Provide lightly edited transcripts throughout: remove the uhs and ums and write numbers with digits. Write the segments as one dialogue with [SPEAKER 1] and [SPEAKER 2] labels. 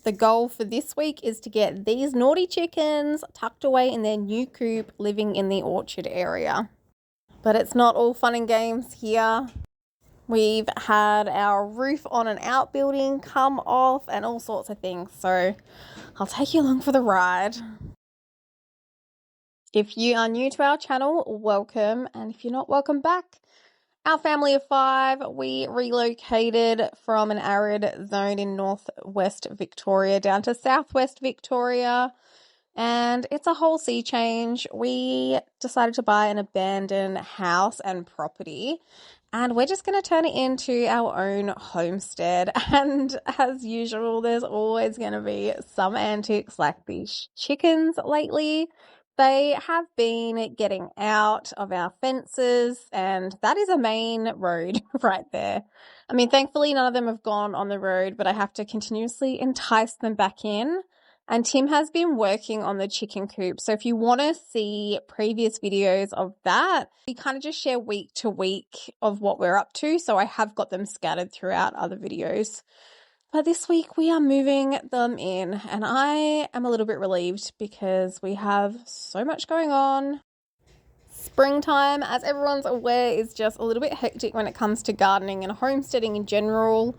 [SPEAKER 1] The goal for this week is to get these naughty chickens tucked away in their new coop living in the orchard area. But it's not all fun and games here. We've had our roof on an outbuilding come off and all sorts of things. So I'll take you along for the ride. If you are new to our channel, welcome. And if you're not, welcome back. Our family of 5, we relocated from an arid zone in northwest Victoria down to southwest Victoria, and it's a whole sea change. We decided to buy an abandoned house and property, and we're just going to turn it into our own homestead. And as usual, there's always going to be some antics like these chickens lately. They have been getting out of our fences, and that is a main road right there. I mean, thankfully, none of them have gone on the road, but I have to continuously entice them back in. And Tim has been working on the chicken coop. So if you want to see previous videos of that, we kind of just share week to week of what we're up to. So I have got them scattered throughout other videos. But this week we are moving them in, and I am a little bit relieved because we have so much going on. Springtime, as everyone's aware, is just a little bit hectic when it comes to gardening and homesteading in general,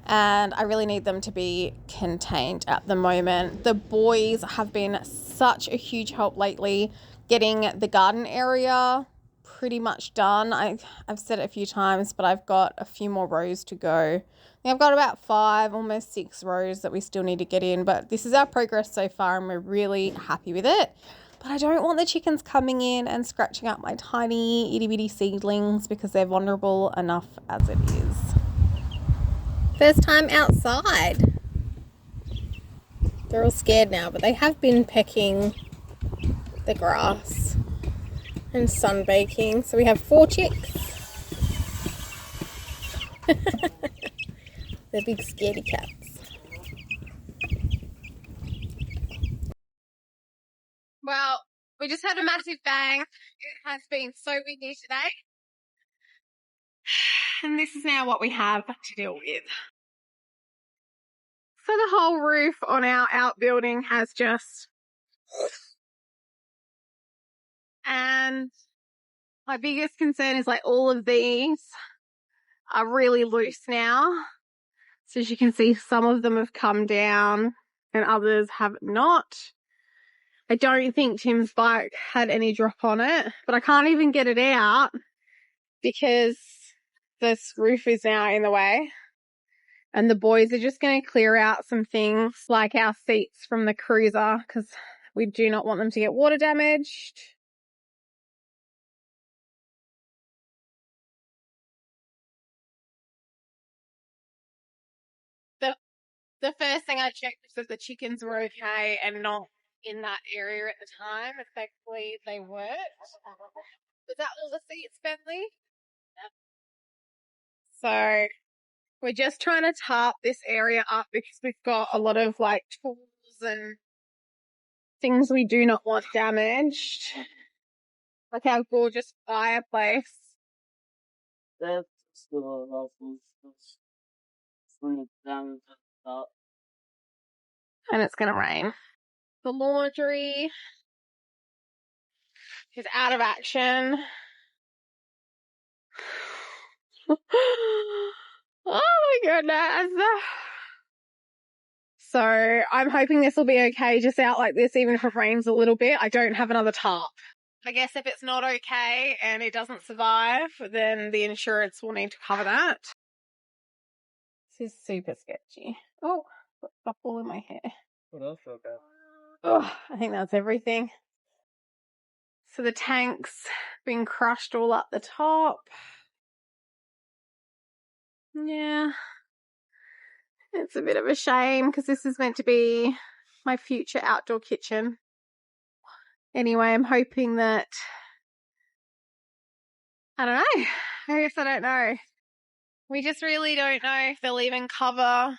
[SPEAKER 1] and I really need them to be contained at the moment. The boys have been such a huge help lately getting the garden area pretty much done. I've said it a few times, but I've got a few more rows to go. I've got about 5, almost 6 rows that we still need to get in, but this is our progress so far and we're really happy with it. But I don't want the chickens coming in and scratching up my tiny itty bitty seedlings because they're vulnerable enough as it is. First time outside. They're all scared now, but they have been pecking the grass and sunbaking. So we have 4 chicks. They're big scaredy cats. Well, we just had a massive bang. It has been so windy today. And this is now what we have to deal with. So the whole roof on our outbuilding has just... And my biggest concern is like all of these are really loose now. So as you can see, some of them have come down and others have not. I don't think Tim's bike had any drop on it, but I can't even get it out because this roof is now in the way. And the boys are just going to clear out some things like our seats from the cruiser because we do not want them to get water damaged. The first thing I checked was that the chickens were okay and not in that area at the time. And thankfully they weren't. Was that all the seats, Bentley? Yep. So we're just trying to tarp this area up because we've got a lot of like tools and things we do not want damaged. Like our gorgeous fireplace.
[SPEAKER 2] That's still down to the top.
[SPEAKER 1] And it's going to rain. The laundry is out of action. Oh my goodness. So I'm hoping this will be okay just out like this, even if it rains a little bit. I don't have another tarp. I guess if it's not okay and it doesn't survive, then the insurance will need to cover that. This is super sketchy. Oh, got stuff all in my hair.
[SPEAKER 2] What else okay?
[SPEAKER 1] Oh, I think that's everything. So the tank's been crushed all up the top. Yeah. It's a bit of a shame because this is meant to be my future outdoor kitchen. Anyway, I'm hoping that... I don't know. I guess I don't know. We just really don't know if they'll even cover,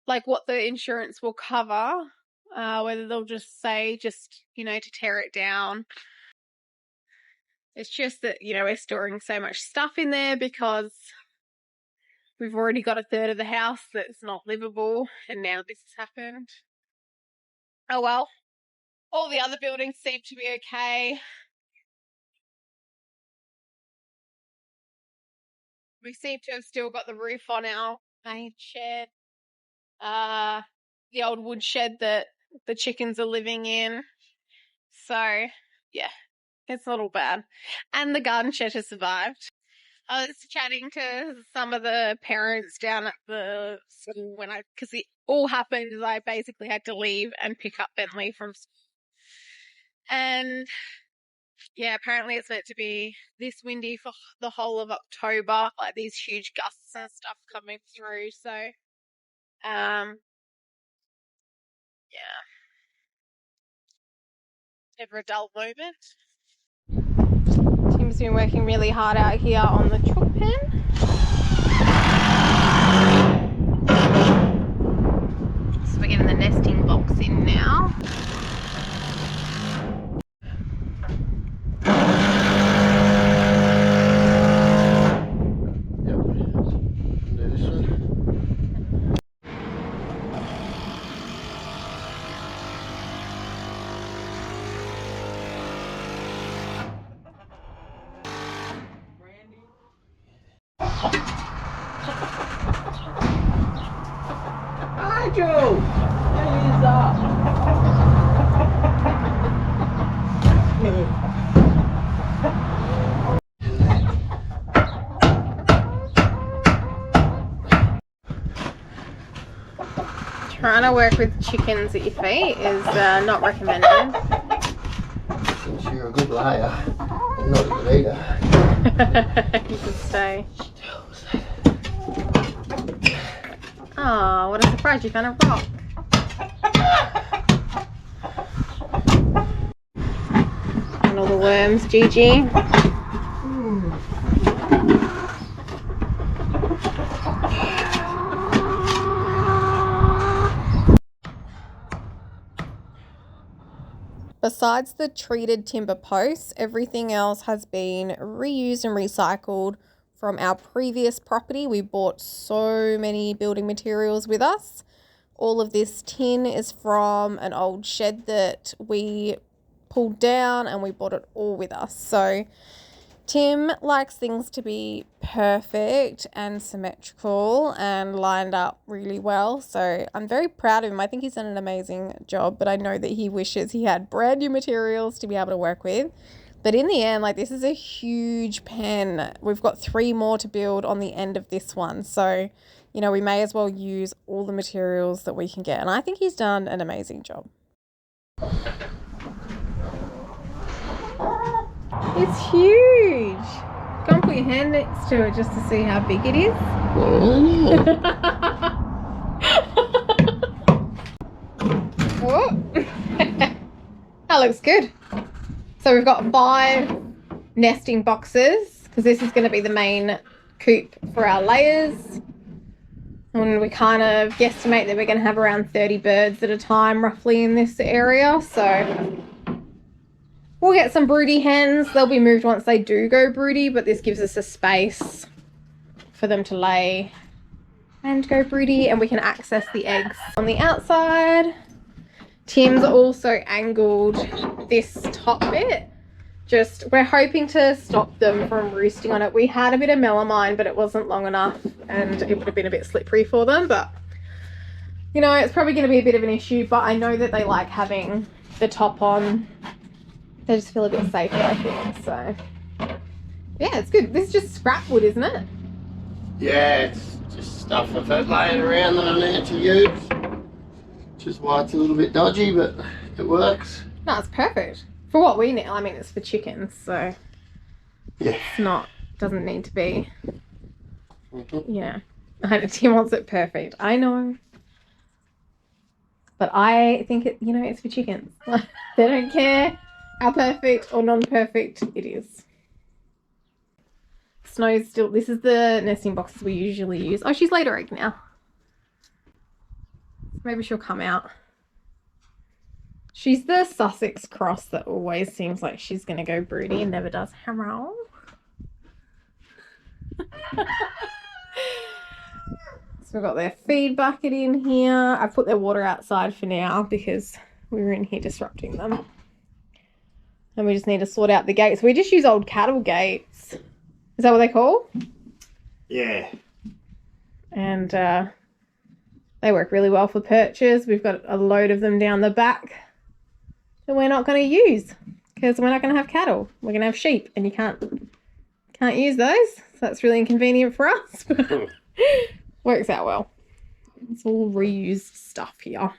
[SPEAKER 1] like, what the insurance will cover. Whether they'll just say, to tear it down. It's just that, we're storing so much stuff in there because We've already got a third of the house that's not livable, and now this has happened. Oh well. All the other buildings seem to be okay. We seem to have still got the roof on our main shed. The old wood shed that the chickens are living in. So, yeah, it's not all bad. And the garden shed has survived. I was chatting to some of the parents down at the school because it all happened as I basically had to leave and pick up Bentley from school. And yeah, apparently it's meant to be this windy for the whole of October, like these huge gusts and stuff coming through. So, yeah, never a dull moment. Tim's been working really hard out here on the chook pen. So we're getting the nesting box in now.
[SPEAKER 2] Hi, Joe! Hey, is that?
[SPEAKER 1] Trying to work with chickens at your feet is not recommended.
[SPEAKER 2] Since you're a good liar, I'm not a good eater.
[SPEAKER 1] You should stay. Oh, what a surprise, you found a rock. And all the worms, Gigi. Besides the treated timber posts, everything else has been reused and recycled from our previous property. We bought so many building materials with us. All of this tin is from an old shed that we pulled down and we bought it all with us. So Tim likes things to be perfect and symmetrical and lined up really well. So I'm very proud of him. I think he's done an amazing job, but I know that he wishes he had brand new materials to be able to work with. But in the end, like, this is a huge pen. We've got 3 more to build on the end of this one. So, you know, we may as well use all the materials that we can get. And I think he's done an amazing job. It's huge. Go and put your hand next to it just to see how big it is. That looks good. So we've got 5 nesting boxes because this is going to be the main coop for our layers. And we kind of guesstimate that we're going to have around 30 birds at a time roughly in this area. So we'll get some broody hens. They'll be moved once they do go broody, but this gives us a space for them to lay and go broody, and we can access the eggs on the outside. Tim's also angled this top bit. We're hoping to stop them from roosting on it. We had a bit of melamine, but it wasn't long enough and it would have been a bit slippery for them. But, you know, it's probably going to be a bit of an issue, but I know that they like having the top on. They just feel a bit safer, I think. So, yeah, it's good. This is just scrap wood, isn't it?
[SPEAKER 2] Yeah, it's just stuff I've had laying around that I need to use. Which is why it's a little bit dodgy, but it works.
[SPEAKER 1] No, it's perfect. For what we need. I mean, it's for chickens, so
[SPEAKER 2] yeah,
[SPEAKER 1] it's doesn't need to be, yeah. Tim wants it perfect. I know. But I think it, you know, it's for chickens. They don't care how perfect or non-perfect it is. Snow's still, this is the nesting boxes we usually use. Oh, she's laid her egg now. Maybe she'll come out. She's the Sussex cross that always seems like she's going to go broody and never does. Hello. So we've got their feed bucket in here. I put their water outside for now because we were in here disrupting them. And we just need to sort out the gates. We just use old cattle gates. Is that what they call?
[SPEAKER 2] Yeah.
[SPEAKER 1] And they work really well for perches. We've got a load of them down the back that we're not going to use because we're not going to have cattle. We're going to have sheep, and you can't use those. So that's really inconvenient for us. Works out well. It's all reused stuff here.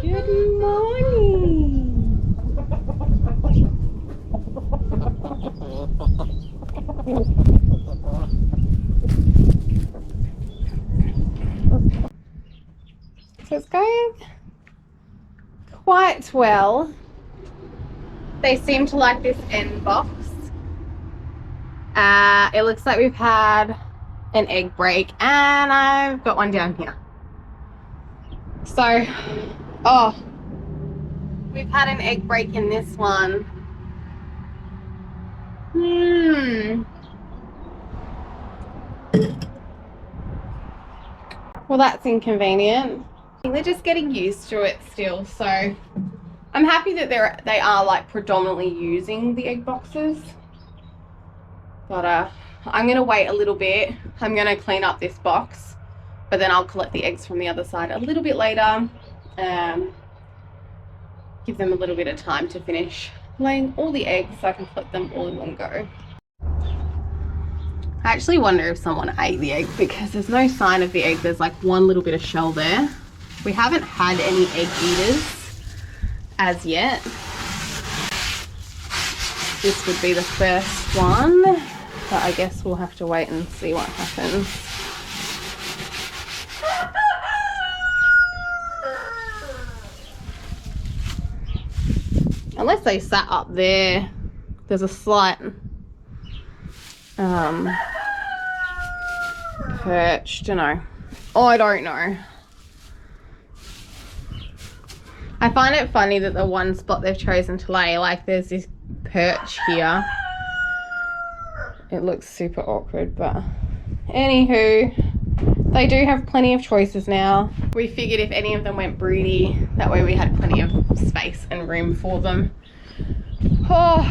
[SPEAKER 1] Good morning. So it's going quite well. They seem to like this end box. It looks like we've had an egg break, and I've got one down here. So, we've had an egg break in this one. Well, that's inconvenient. I think they're just getting used to it still, so I'm happy that they are like predominantly using the egg boxes. But I'm gonna wait a little bit. I'm gonna clean up this box, but then I'll collect the eggs from the other side a little bit later. Give them a little bit of time to finish laying all the eggs so I can collect them all in one go. I actually wonder if someone ate the egg because there's no sign of the egg. There's like one little bit of shell there. We haven't had any egg eaters as yet. This would be the first one, but I guess we'll have to wait and see what happens. Unless they sat up there, there's a slight perch, don't know. Oh, I don't know. I find it funny that the one spot they've chosen to lay, like there's this perch here. It looks super awkward, but anywho, they do have plenty of choices now. We figured if any of them went broody, that way we had plenty of space and room for them. Oh,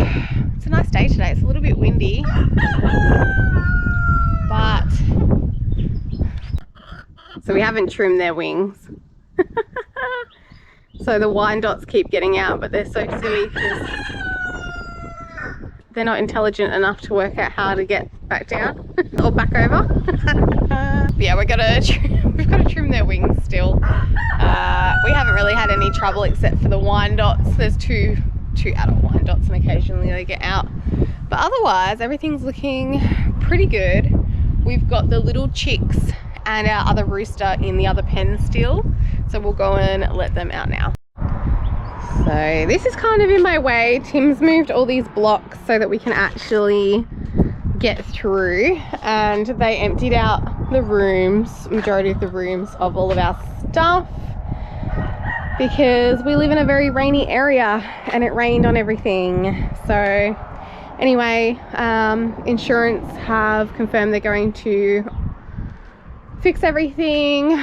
[SPEAKER 1] it's a nice day today. It's a little bit windy, but so we haven't trimmed their wings. So the Wyandottes keep getting out, but they're so silly because they're not intelligent enough to work out how to get back down or back over. Yeah, we've got to trim their wings still. We haven't really had any trouble except for the Wyandottes. There's two adult Wyandottes, and occasionally they get out. But otherwise, everything's looking pretty good. We've got the little chicks and our other rooster in the other pen still. So we'll go and let them out now. So this is kind of in my way. Tim's moved all these blocks so that we can actually get through, and they emptied out the rooms, majority of the rooms, of all of our stuff because we live in a very rainy area and it rained on everything. So anyway, insurance have confirmed they're going to fix everything.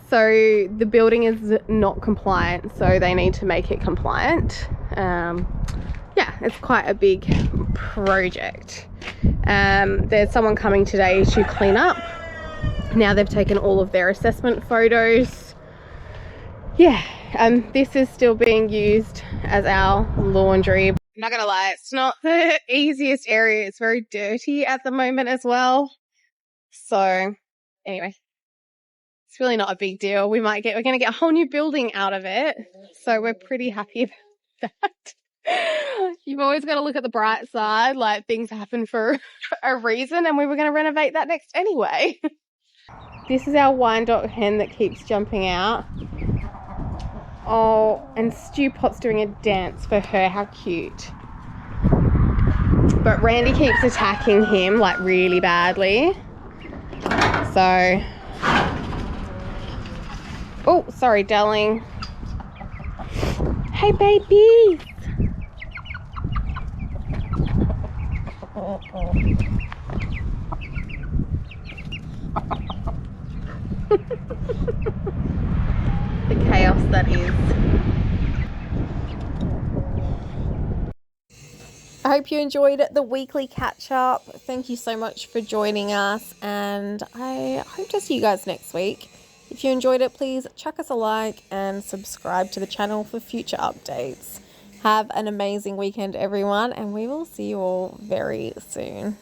[SPEAKER 1] So the building is not compliant, so they need to make it compliant. Yeah, it's quite a big project. There's someone coming today to clean up. Now they've taken all of their assessment photos. Yeah, and this is still being used as our laundry. I'm not gonna lie, it's not the easiest area. It's very dirty at the moment as well. So anyway, it's really not a big deal. We're gonna get a whole new building out of it. So we're pretty happy about that. You've always got to look at the bright side, like things happen for a reason, and we were going to renovate that next anyway. This is our Wyandotte hen that keeps jumping out. Oh, and Stew Pot's doing a dance for her. How cute. But Randy keeps attacking him like really badly. So, oh, sorry, darling. Hey, baby. The chaos that is. I hope you enjoyed the weekly catch up. Thank you so much for joining us, and I hope to see you guys next week. If you enjoyed it, please chuck us a like and subscribe to the channel for future updates. Have an amazing weekend, everyone, and we will see you all very soon.